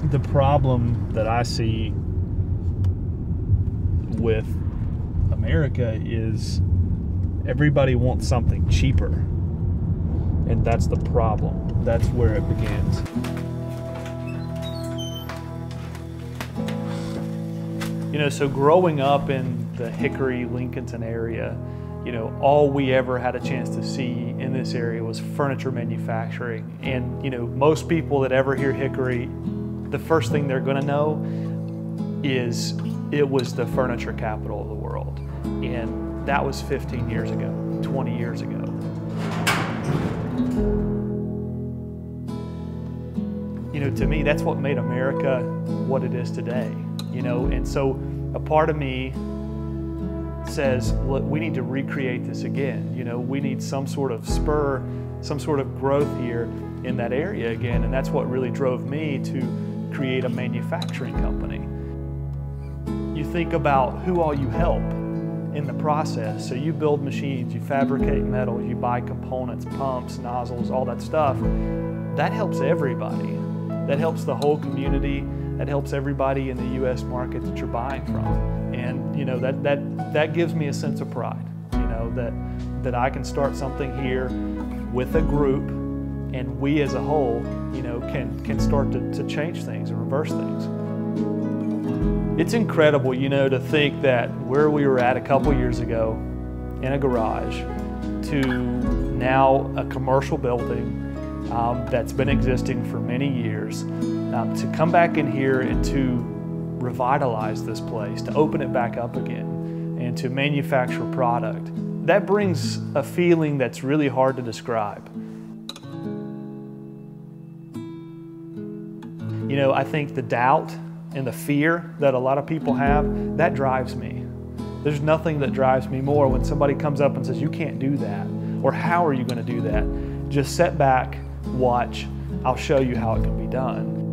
The problem that I see with America is everybody wants something cheaper, and that's the problem. That's where it begins. You know, so growing up in the Hickory, Lincolnton area, you know, all we ever had a chance to see in this area was furniture manufacturing. And, you know, most people that ever hear Hickory, the first thing they're gonna know is it was the furniture capital of the world. And that was 15 years ago, 20 years ago. You know, to me, that's what made America what it is today, you know? And so a part of me says, look, we need to recreate this again. You know, we need some sort of spur, some sort of growth here in that area again. And that's what really drove me to create a manufacturing company. You think about who all you help in the process. So you build machines, you fabricate metal, you buy components, pumps, nozzles, all that stuff. That helps everybody. That helps the whole community. That helps everybody in the U.S. market that you're buying from. And you know, that gives me a sense of pride, you know, that I can start something here with a group, and we as a whole, you know, can start to change things and reverse things. It's incredible, you know, to think that where we were at a couple years ago in a garage to now a commercial building that's been existing for many years, to come back in here and to revitalize this place, to open it back up again, and to manufacture product. That brings a feeling that's really hard to describe. You know, I think the doubt and the fear that a lot of people have, that drives me. There's nothing that drives me more when somebody comes up and says, you can't do that, or how are you going to do that? Just sit back, watch, I'll show you how it can be done.